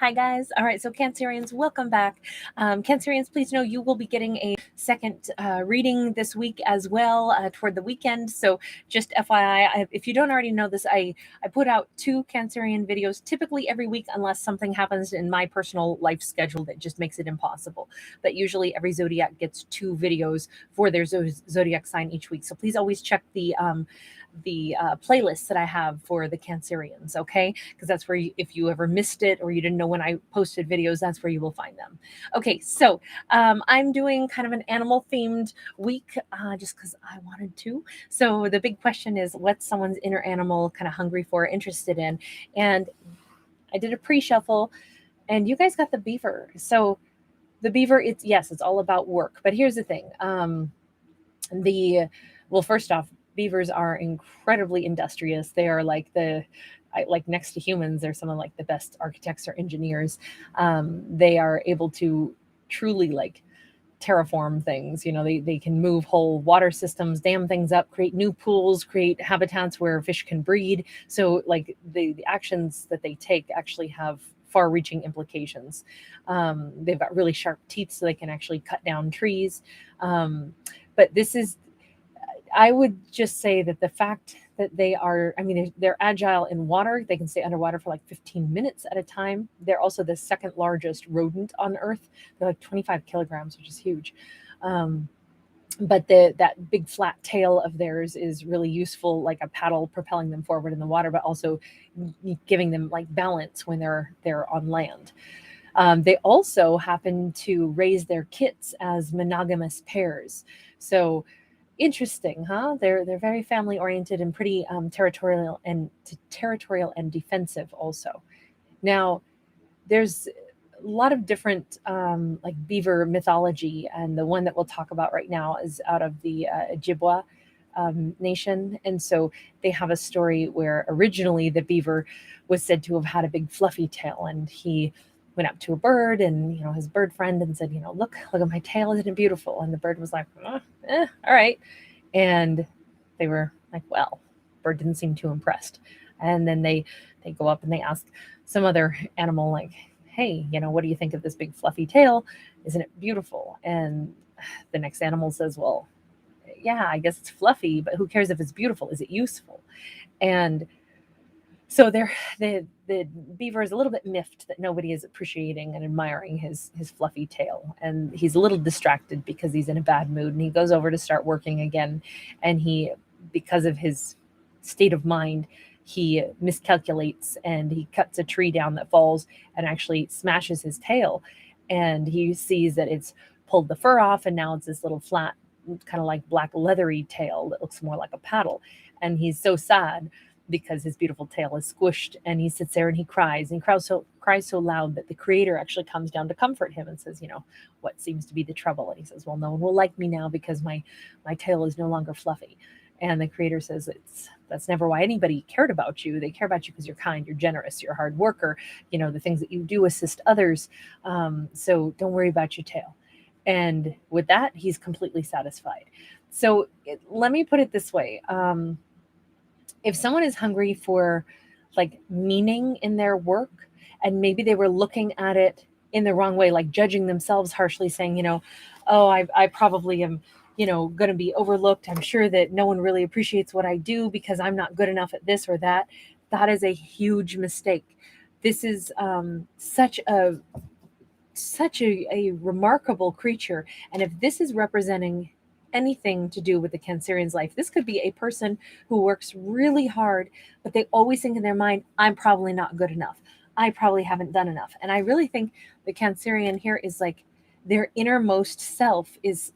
Hi guys. All right, so Cancerians, welcome back. Cancerians, please know you will be getting a second reading this week as well toward the weekend. So just FYI, if you don't already know this, I put out 2 Cancerian videos typically every week unless something happens in my personal life schedule that just makes it impossible. But usually every zodiac gets 2 videos for their zodiac sign each week. So please always check the playlists that I have for the Cancerians, okay? Because that's where if you ever missed it or you didn't know when I posted videos, that's where you will find them. Okay, so I'm doing kind of an animal themed week just because I wanted to. So the big question is, what's someone's inner animal kind of hungry for, interested in? And I did a pre-shuffle and you guys got the beaver. So the beaver, it's all about work. But here's the thing. First off, beavers are incredibly industrious. They are like next to humans, they're some of like the best architects or engineers. They are able to truly like terraform things. You know, they can move whole water systems, dam things up, create new pools, create habitats where fish can breed. So like the actions that they take actually have far-reaching implications. They've got really sharp teeth, so they can actually cut down trees. But I would just say that the fact that they're agile in water. They can stay underwater for like 15 minutes at a time. They're also the second largest rodent on Earth. They're like 25 kilograms, which is huge. But that big flat tail of theirs is really useful, like a paddle propelling them forward in the water, but also giving them like balance when they're on land. They also happen to raise their kits as monogamous pairs. So interesting, huh? They're very family oriented and pretty territorial and defensive also. Now, there's a lot of different like beaver mythology, and the one that we'll talk about right now is out of the Ojibwa nation. And so they have a story where originally the beaver was said to have had a big fluffy tail, and he went up to a bird and his bird friend and said, look at my tail, isn't it beautiful? And the bird was like, all right. And they were like, well, bird didn't seem too impressed. And then they go up and they ask some other animal, like, hey, what do you think of this big fluffy tail? Isn't it beautiful? And the next animal says, well, yeah, I guess it's fluffy, but who cares if it's beautiful? Is it useful? And so the beaver is a little bit miffed that nobody is appreciating and admiring his fluffy tail. And he's a little distracted because he's in a bad mood. And he goes over to start working again. And because of his state of mind, he miscalculates and he cuts a tree down that falls and actually smashes his tail. And he sees that it's pulled the fur off, and now it's this little flat, kind of like black leathery tail that looks more like a paddle. And he's so sad because his beautiful tail is squished, and he sits there and he cries, and cries so loud that the creator actually comes down to comfort him and says, what seems to be the trouble? And he says, well, no one will like me now because my tail is no longer fluffy. And the creator says, that's never why anybody cared about you. They care about you because you're kind, you're generous, you're a hard worker, the things that you do assist others. So don't worry about your tail. And with that, he's completely satisfied. So let me put it this way. If someone is hungry for like meaning in their work, and maybe they were looking at it in the wrong way, like judging themselves harshly, saying, oh, I probably am, going to be overlooked. I'm sure that no one really appreciates what I do because I'm not good enough at this or that. That is a huge mistake. This is such a remarkable creature. And if this is representing anything to do with the Cancerian's life, this could be a person who works really hard, but they always think in their mind, I'm probably not good enough. I probably haven't done enough. And I really think the Cancerian here is like their innermost self is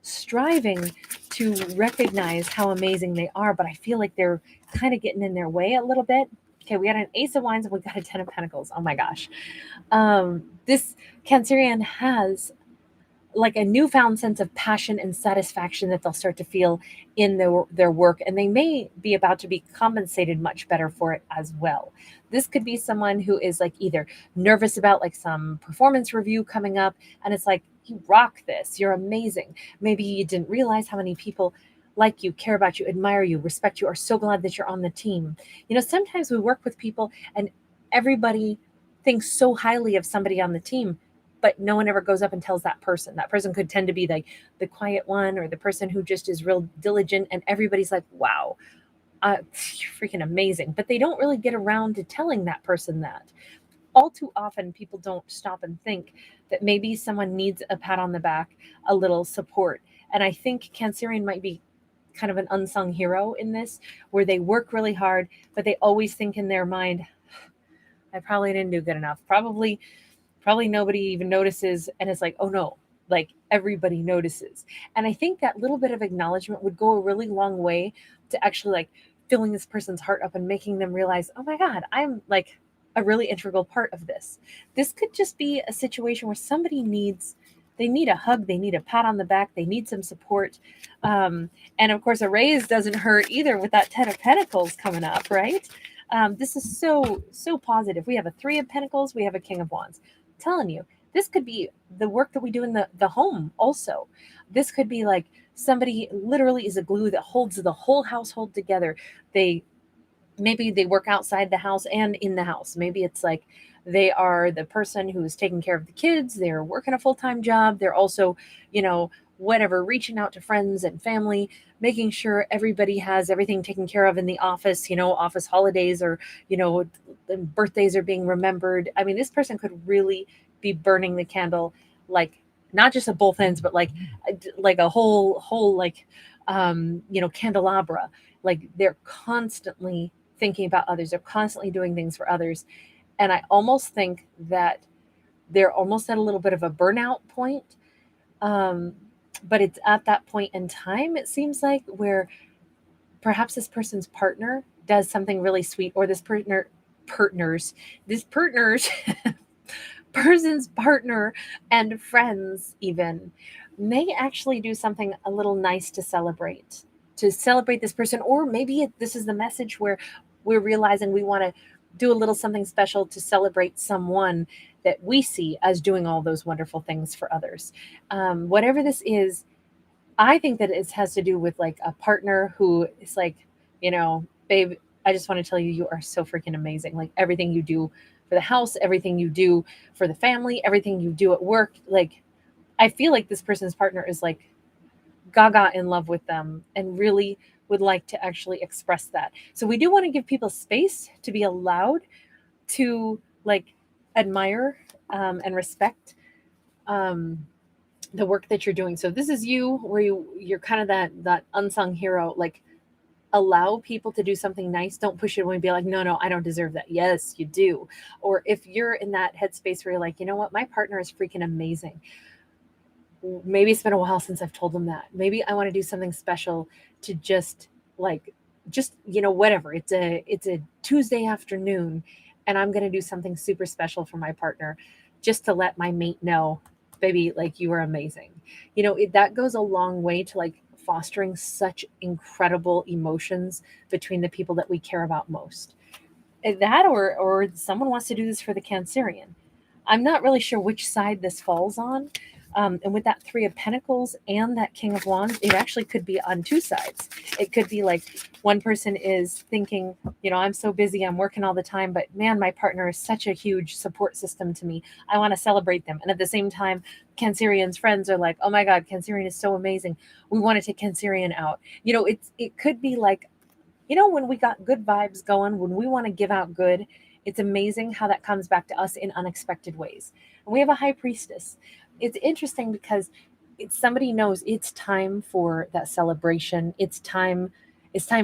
striving to recognize how amazing they are, but I feel like they're kind of getting in their way a little bit. Okay, we got an Ace of Wands and we got a 10 of Pentacles. Oh my gosh. This Cancerian has like a newfound sense of passion and satisfaction that they'll start to feel in their work, and they may be about to be compensated much better for it as well. This could be someone who is like either nervous about like some performance review coming up, and it's like, you rock this, you're amazing. Maybe you didn't realize how many people like you, care about you, admire you, respect you, are so glad that you're on the team. Sometimes we work with people and everybody thinks so highly of somebody on the team, but no one ever goes up and tells that person. That person could tend to be like the quiet one, or the person who just is real diligent, and everybody's like, wow, you're freaking amazing. But they don't really get around to telling that person that. All too often, people don't stop and think that maybe someone needs a pat on the back, a little support. And I think Cancerian might be kind of an unsung hero in this, where they work really hard, but they always think in their mind, I probably didn't do good enough. Probably nobody even notices. And it's like, oh no, like everybody notices. And I think that little bit of acknowledgement would go a really long way to actually like filling this person's heart up and making them realize, oh my God, I'm like a really integral part of this. This could just be a situation where somebody they need a hug, they need a pat on the back, they need some support. And of course, a raise doesn't hurt either with that 10 of Pentacles coming up, right? This is so positive. We have a 3 of Pentacles, we have a King of Wands. I'm telling you, this could be the work that we do in the home also. This could be like somebody literally is a glue that holds the whole household together. Maybe they work outside the house and in the house. Maybe it's like they are the person who is taking care of the kids. They're working a full-time job. They're also, whatever, reaching out to friends and family, making sure everybody has everything taken care of in the office, office holidays, or, birthdays are being remembered. I mean, this person could really be burning the candle, like not just at both ends, but like a whole candelabra. Like they're constantly thinking about others. They're constantly doing things for others. And I almost think that they're almost at a little bit of a burnout point. But it's at that point in time, it seems like, where perhaps this person's partner does something really sweet, or this person's partner and friends even may actually do something a little nice to celebrate this person. Or maybe this is the message where we're realizing we want to do a little something special to celebrate someone that we see as doing all those wonderful things for others. Whatever this is, I think that it has to do with like a partner who is like, babe, I just want to tell you, you are so freaking amazing. Like everything you do for the house, everything you do for the family, everything you do at work. Like, I feel like this person's partner is like gaga in love with them and really would like to actually express that. So we do want to give people space to be allowed to like admire and respect the work that you're doing. So this is you, where you're kind of that unsung hero. Like, allow people to do something nice. Don't push it away and be like, no, I don't deserve that. Yes, you do. Or if you're in that headspace where you're like, you know what, my partner is freaking amazing. Maybe it's been a while since I've told them that. Maybe I want to do something special to just whatever. It's a Tuesday afternoon and I'm going to do something super special for my partner just to let my mate know, baby, like you are amazing. That goes a long way to like fostering such incredible emotions between the people that we care about most. That or someone wants to do this for the Cancerian. I'm not really sure which side this falls on. And with that 3 of Pentacles and that King of Wands, it actually could be on 2 sides. It could be like one person is thinking, I'm so busy, I'm working all the time, but man, my partner is such a huge support system to me. I want to celebrate them. And at the same time, Cancerian's friends are like, oh my God, Cancerian is so amazing. We want to take Cancerian out. It could be like, when we got good vibes going, when we want to give out good, it's amazing how that comes back to us in unexpected ways. And we have a high priestess. It's interesting because somebody knows it's time for that celebration. It's time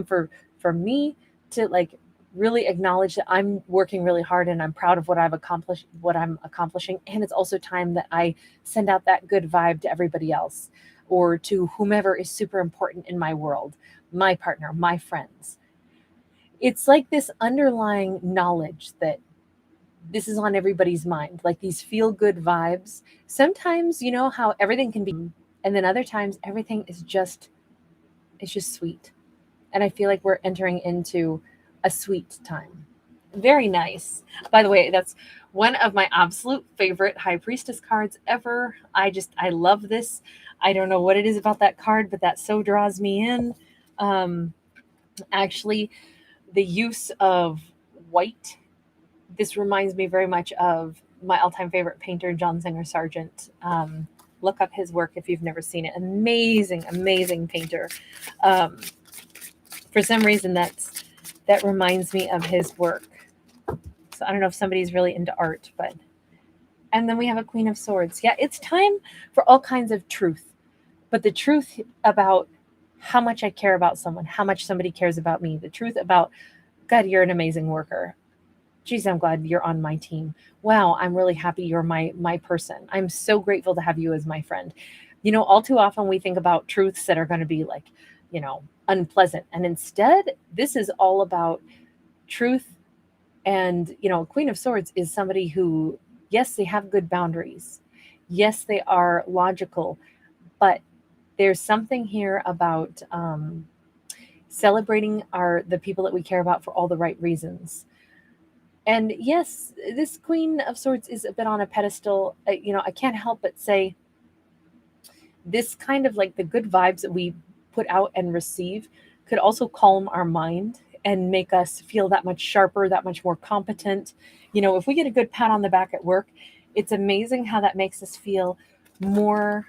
for me to like really acknowledge that I'm working really hard and I'm proud of what I'm accomplishing. And it's also time that I send out that good vibe to everybody else, or to whomever is super important in my world, my partner, my friends. It's like this underlying knowledge that this is on everybody's mind, like these feel good vibes. Sometimes, how everything can be, and then other times everything is just sweet. And I feel like we're entering into a sweet time. Very nice. By the way, that's one of my absolute favorite High Priestess cards ever. I love this. I don't know what it is about that card, but that so draws me in. Actually, the use of white This reminds me very much of my all-time favorite painter, John Singer Sargent. Look up his work if you've never seen it. Amazing, amazing painter. Um, for some reason, that reminds me of his work. So I don't know if somebody's really into art, but and then we have a Queen of Swords. Yeah, it's time for all kinds of truth, but the truth about how much I care about someone, how much somebody cares about me, the truth about God, you're an amazing worker. Geez, I'm glad you're on my team. Wow, I'm really happy you're my person. I'm so grateful to have you as my friend. You know, all too often we think about truths that are going to be like, you know, unpleasant. And instead, this is all about truth. And, you know, Queen of Swords is somebody who, yes, they have good boundaries. Yes, they are logical, but there's something here about celebrating the people that we care about for all the right reasons. And yes, this Queen of Swords is a bit on a pedestal. You know, I can't help but say this kind of like the good vibes that we put out and receive could also calm our mind and make us feel that much sharper, that much more competent. You know, if we get a good pat on the back at work, it's amazing how that makes us feel more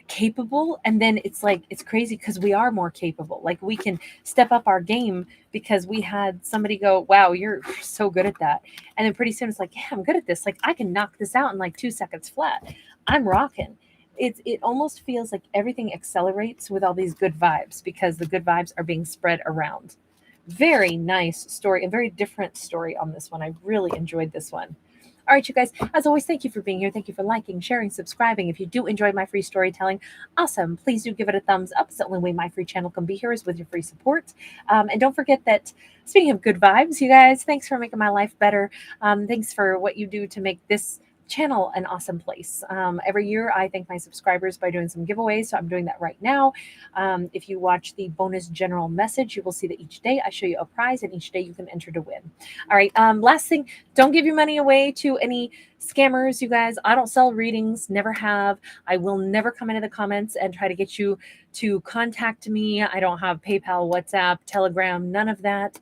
capable. And then it's like it's crazy because we are more capable, like we can step up our game because we had somebody go, wow, you're so good at that. And then pretty soon it's like, yeah, I'm good at this, like I can knock this out in like 2 seconds flat. I'm rocking. It almost feels like everything accelerates with all these good vibes because the good vibes are being spread around. Very nice story, a very different story on this one. I really enjoyed this one. All right, you guys, as always, thank you for being here. Thank you for liking, sharing, subscribing. If you do enjoy my free storytelling, awesome. Please do give it a thumbs up. It's the only way my free channel can be here is with your free support. And don't forget that, speaking of good vibes, you guys, thanks for making my life better. Thanks for what you do to make this channel an awesome place. Every year I thank my subscribers by doing some giveaways, so I'm doing that right now. If you watch the bonus general message, you will see that each day I show you a prize and each day you can enter to win. All right, last thing, don't give your money away to any scammers, you guys. I don't sell readings, never have. I will never come into the comments and try to get you to contact me. I don't have PayPal, WhatsApp, Telegram, none of that.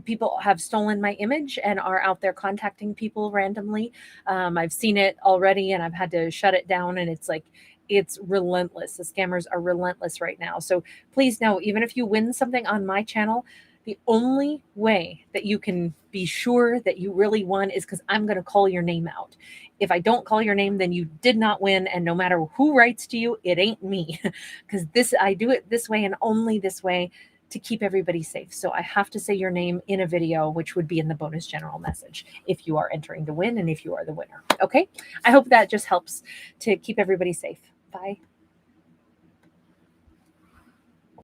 People have stolen my image and are out there contacting people randomly. I've seen it already and I've had to shut it down, and it's like, it's relentless. The scammers are relentless right now. So please know, even if you win something on my channel, the only way that you can be sure that you really won is because I'm going to call your name out. If I don't call your name, then you did not win. And no matter who writes to you, it ain't me, because I do it this way and only this way to keep everybody safe. So I have to say your name in a video, which would be in the bonus general message if you are entering to win and if you are the winner. Okay. I hope that just helps to keep everybody safe. Bye.